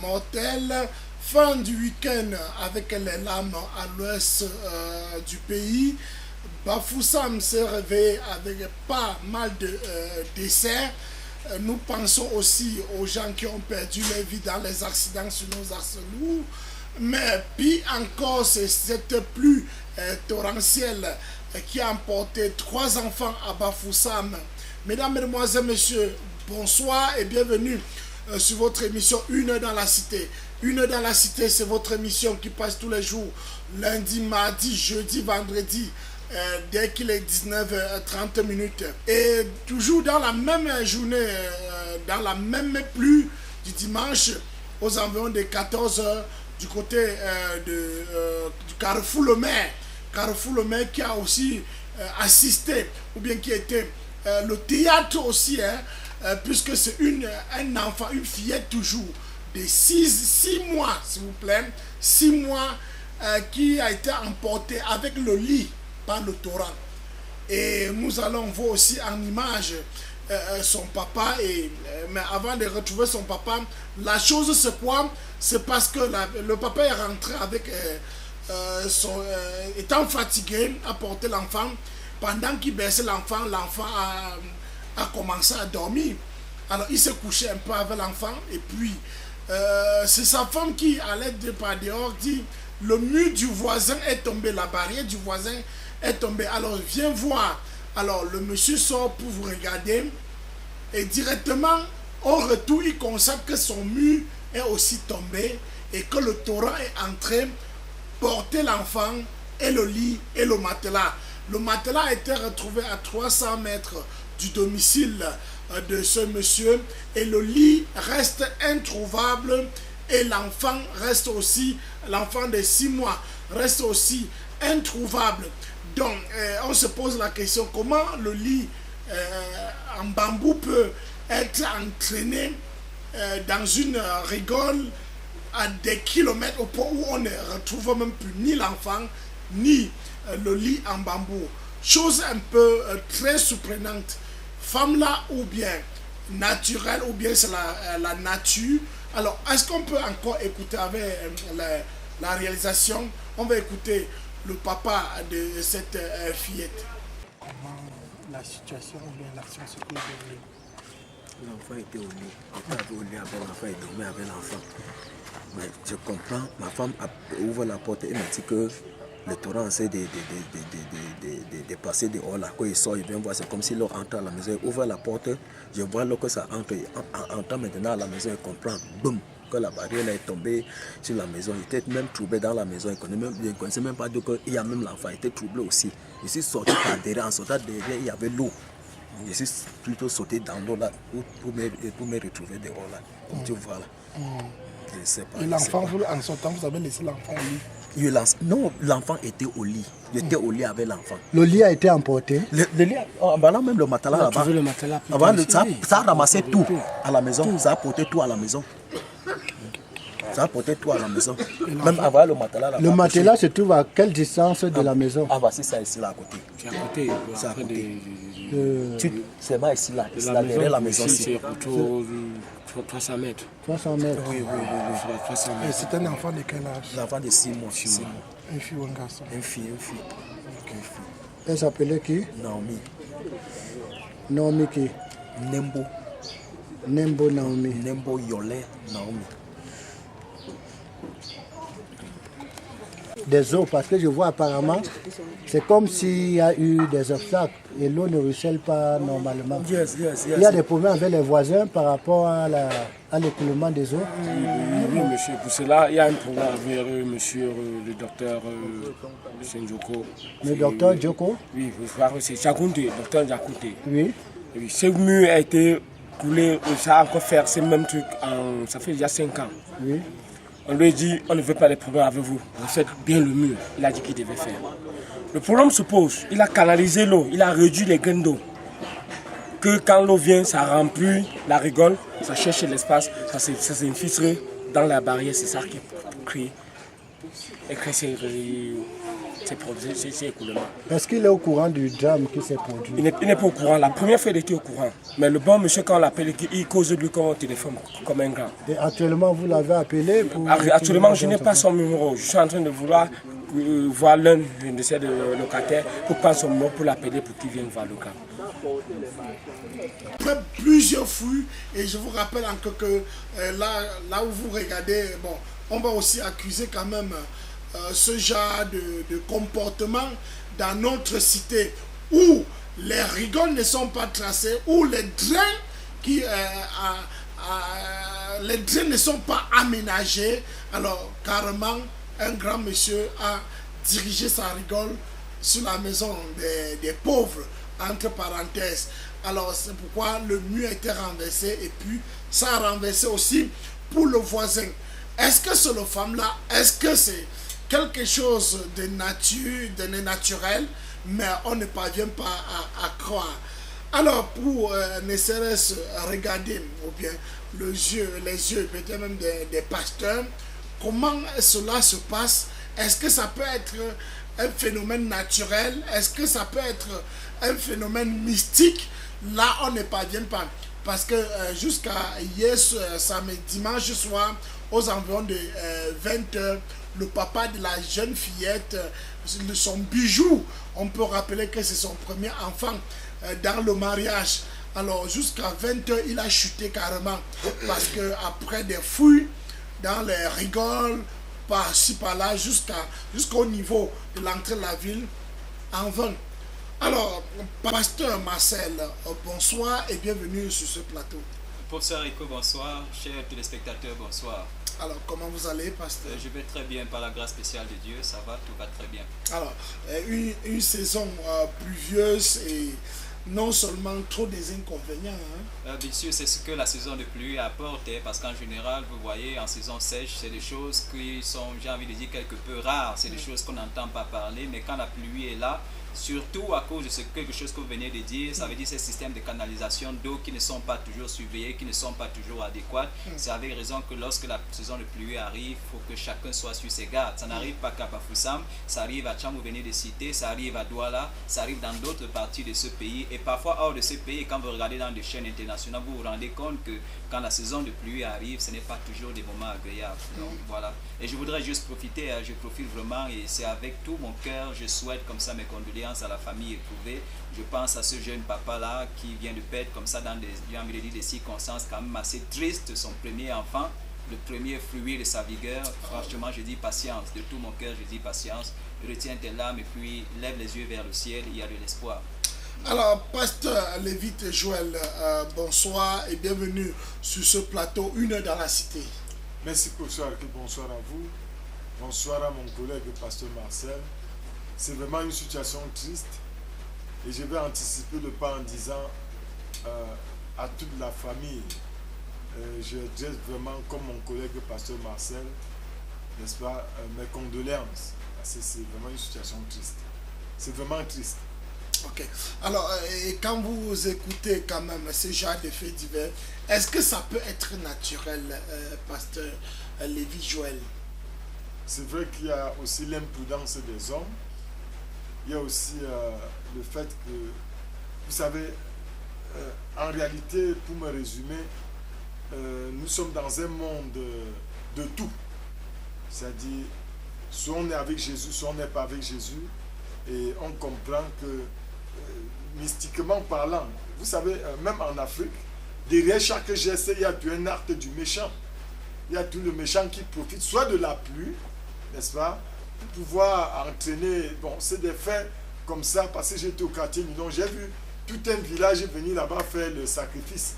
mortelle. Fin du week-end avec les lames à l'ouest du pays. Bafoussam s'est réveillé avec pas mal de décès. Nous pensons aussi aux gens qui ont perdu leur vie dans les accidents sur nos axes lourds. Mais puis encore, c'est cette pluie torrentielle qui a emporté 3 enfants à Bafoussam. Mesdames, Mesdemoiselles, Messieurs, bonsoir et bienvenue sur votre émission Une heure dans la cité. Une heure dans la cité, c'est votre émission qui passe tous les jours, lundi, mardi, jeudi, vendredi, dès qu'il est 19h30. Et toujours dans la même journée, dans la même pluie du dimanche, aux environs de 14h, du côté du Carrefour Le Maire. Carrefour Le Maire qui a aussi assisté, ou bien qui était le théâtre aussi, puisque c'est un enfant, une fillette toujours, de 6 mois, s'il vous plaît, 6 mois, qui a été emportée avec le lit par le torrent. Et nous allons voir aussi en image son papa. Mais avant de retrouver son papa, la chose c'est quoi? C'est parce que le papa est rentré avec étant fatigué à porter l'enfant. Pendant qu'il baissait l'enfant, a commencé à dormir. Alors il s'est couché un peu avec l'enfant et puis c'est sa femme qui allait de par dehors dit le mur du voisin est tombé, la barrière du voisin est tombée. Alors viens voir. Alors le monsieur sort pour vous regarder et directement au retour il constate que son mur est aussi tombé et que le torrent est entré porter l'enfant et le lit et le matelas. Le matelas a été retrouvé à 300 mètres du domicile de ce monsieur et le lit reste introuvable et l'enfant reste aussi, l'enfant de 6 mois reste aussi introuvable. Donc on se pose la question comment le lit en bambou peut être entraîné dans une rigole à des kilomètres au point où on ne retrouve même plus ni l'enfant ni le lit en bambou. Chose un peu très surprenante. Femme là ou bien naturelle ou bien c'est la nature. Alors est-ce qu'on peut encore écouter avec la réalisation? On va écouter le papa de cette fillette. Comment la situation ou bien l'action se peut dérouler? L'enfant était au lit. Il était au lit avec l'enfant et dormait avec l'enfant. Mais je comprends, ma femme a ouvert la porte et m'a dit que le torrent essaie de passer dehors là. Quand il sort, il vient voir, c'est comme si l'eau entre à la maison. Il ouvre la porte, je vois l'eau que ça entre. Entre maintenant à la maison, il comprend, boum, que la barrière est tombée sur la maison. Il était même troublé dans la maison. Il ne connaissait même pas qu'il y a même l'enfant. Il était troublé aussi. Je suis sorti par derrière. En sortant derrière, il y avait l'eau. Je suis plutôt sauté dans l'eau là pour me retrouver dehors là. Comme tu vois là. Et l'enfant, en sortant, vous avez laissé l'enfant au lit? Non, l'enfant était au lit. J'étais au lit avec l'enfant. Le lit a été emporté? Le lit, voilà même le matelas là-bas. Le matelas, ça a ramassé tout à la maison. Ça a porté tout à la maison. Ça a porté tout à la maison. Même avant le matelas là-bas. Le matelas se trouve à quelle distance de la maison? Ah, voici ça ici là à côté. C'est à côté. C'est à côté. C'est pas ici là. Ici là, derrière la maison. C'est plutôt 300 mètres. 300 mètres. Oui, 300 Et mètres. c'est un enfant de quel âge? L'enfant de 6 mois. Une fille ou un garçon? Une fille. Elle s'appelait qui? Naomi. Naomi qui? Nembo. Nembo Naomi. Nembo Yolé Naomi. Des eaux, parce que je vois apparemment, c'est comme s'il y a eu des obstacles et l'eau ne ruisselle pas normalement. Yes. Il y a des problèmes avec les voisins par rapport à l'écoulement des eaux. Oui, monsieur. Pour cela, il y a un problème avec monsieur le docteur Senjoko. Le docteur Djoko? Oui, c'est Jakounte, docteur Jakounte. Oui. Oui, ce mur a été coulé, ça a encore fait ce même truc, ça fait déjà 5 ans. Oui. On lui a dit, on ne veut pas les problèmes avec vous. Vous faites bien le mur. Il a dit qu'il devait faire. Le problème se pose. Il a canalisé l'eau. Il a réduit les graines d'eau. Que quand l'eau vient, ça remplit la rigole. Ça cherche l'espace. Ça s'infiltre dans la barrière. C'est ça qui crée. ces écoulements. Est-ce qu'il est au courant du drame qui s'est produit? Il n'est pas au courant. La première fois, il était au courant. Mais le bon monsieur, quand on l'appelle, il cause de lui comme au téléphone, comme un grand. Et actuellement, vous l'avez appelé pour... Actuellement, je n'ai pas son numéro. Je suis en train de vouloir voir l'un de ces locataires pour prendre son numéro pour l'appeler pour qu'il vienne voir le gars. Après plusieurs fouilles, et je vous rappelle encore que là où vous regardez, bon, on va aussi accuser quand même ce genre de comportement dans notre cité où les rigoles ne sont pas tracés, où les drains les drains ne sont pas aménagés. Alors carrément, un grand monsieur a dirigé sa rigole sur la maison des pauvres, entre parenthèses. Alors c'est pourquoi le mur a été renversé et puis ça a renversé aussi pour le voisin. Est-ce que c'est le femme-là? Est-ce que c'est quelque chose de nature, de naturel, mais on ne parvient pas à croire? Alors pour ne serait-ce regarder, ou bien les yeux peut-être même des pasteurs, comment cela se passe? Est-ce que ça peut être un phénomène naturel? Est-ce que ça peut être un phénomène mystique? Là, on ne parvient pas. Parce que jusqu'à hier, dimanche soir, aux environs de 20h, le papa de la jeune fillette, son bijou, on peut rappeler que c'est son premier enfant dans le mariage. Alors, jusqu'à 20h, il a chuté carrément. Parce qu'après des fouilles, dans les rigoles, par-ci, par-là, jusqu'au niveau de l'entrée de la ville, en vain. Alors, pasteur Marcel, bonsoir et bienvenue sur ce plateau. Bonsoir Rico, bonsoir. Chers téléspectateurs, bonsoir. Alors, comment vous allez, pasteur? Je vais très bien par la grâce spéciale de Dieu, ça va, tout va très bien. Alors, une saison pluvieuse et non seulement trop des inconvénients. Bien sûr, c'est ce que la saison de pluie apporte, parce qu'en général, vous voyez, en saison sèche, c'est des choses qui sont, j'ai envie de dire, quelque peu rares. C'est des choses qu'on n'entend pas parler, mais quand la pluie est là, surtout à cause de quelque chose que vous venez de dire, ça veut dire ces systèmes de canalisation d'eau qui ne sont pas toujours surveillés, qui ne sont pas toujours adéquats. C'est avec raison que lorsque la saison de pluie arrive, il faut que chacun soit sur ses gardes. Ça n'arrive pas qu'à Bafoussam, ça arrive à Tcham, vous venez de citer, ça arrive à Douala, ça arrive dans d'autres parties de ce pays. Et parfois hors de ce pays, quand vous regardez dans des chaînes internationales, vous vous rendez compte que quand la saison de pluie arrive, ce n'est pas toujours des moments agréables. Donc voilà. Et je voudrais juste profiter, je profite vraiment, et c'est avec tout mon cœur, je souhaite comme ça mes condoléances à la famille éprouvée. Je pense à ce jeune papa-là qui vient de perdre comme ça dans des circonstances quand même assez tristes, son premier enfant, le premier fruit de sa vigueur. Franchement, je dis patience, de tout mon cœur, je dis patience. Retiens tes larmes et puis lève les yeux vers le ciel, il y a de l'espoir. Alors, pasteur Lévite Joël, bonsoir et bienvenue sur ce plateau, Une heure dans la cité. Merci professeur, bonsoir à vous. Bonsoir à mon collègue pasteur Marcel. C'est vraiment une situation triste et je vais anticiper le pas en disant à toute la famille, je dis vraiment comme mon collègue pasteur Marcel, n'est-ce pas, mes condoléances. C'est vraiment une situation triste. C'est vraiment triste. Ok. Alors, et quand vous écoutez quand même ce genre de faits divers, est-ce que ça peut être naturel, pasteur Lévite Joël? C'est vrai qu'il y a aussi l'imprudence des hommes. Il y a aussi le fait que, vous savez, en réalité, pour me résumer, nous sommes dans un monde de tout. C'est-à-dire, soit on est avec Jésus, soit on n'est pas avec Jésus. Et on comprend que, mystiquement parlant, vous savez, même en Afrique, derrière chaque geste, il y a tout un acte du méchant. Il y a tout le méchant qui profite soit de la pluie, n'est-ce pas, pour pouvoir entraîner. Bon, c'est des faits comme ça, parce que j'étais au quartier Nilon, j'ai vu tout un village venir là-bas faire le sacrifice.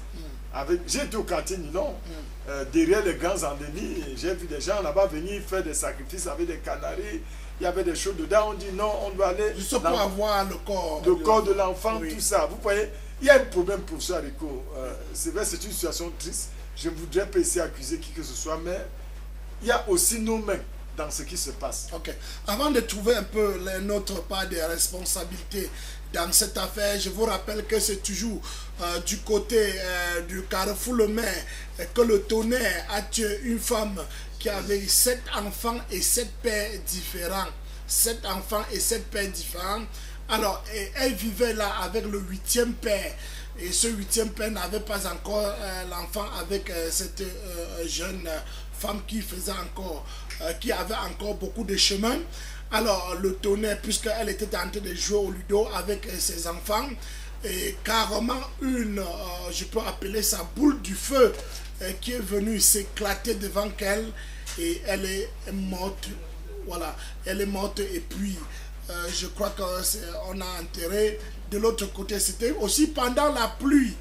J'étais au quartier Nilon, derrière les grands ennemis, j'ai vu des gens là-bas venir faire des sacrifices avec des canaris. Il y avait des choses dedans, on dit non, on doit aller... Juste pour avoir le corps. Le corps de l'enfant, oui. Tout ça. Vous voyez, il y a un problème pour ça, Rico. C'est vrai, c'est une situation triste. Je ne voudrais pas essayer d'accuser qui que ce soit, mais il y a aussi nos mains dans ce qui se passe. Ok. Avant de trouver un peu notre part de responsabilité dans cette affaire, je vous rappelle que c'est toujours du côté du Carrefour Le Maire que le tonnerre a tué une femme qui avait 7 enfants et 7 pères différents. 7 enfants et 7 pères différents. Alors, elle vivait là avec le 8e père. Et ce 8e père n'avait pas encore l'enfant avec cette jeune femme qui faisait encore, qui avait encore beaucoup de chemin. Alors, le tonnerre, puisqu'elle était en train de jouer au ludo avec ses enfants, et carrément je peux appeler ça boule du feu, qui est venue s'éclater devant elle, et elle est morte. Voilà, elle est morte, et puis je crois qu'on a enterré de l'autre côté. C'était aussi pendant la pluie.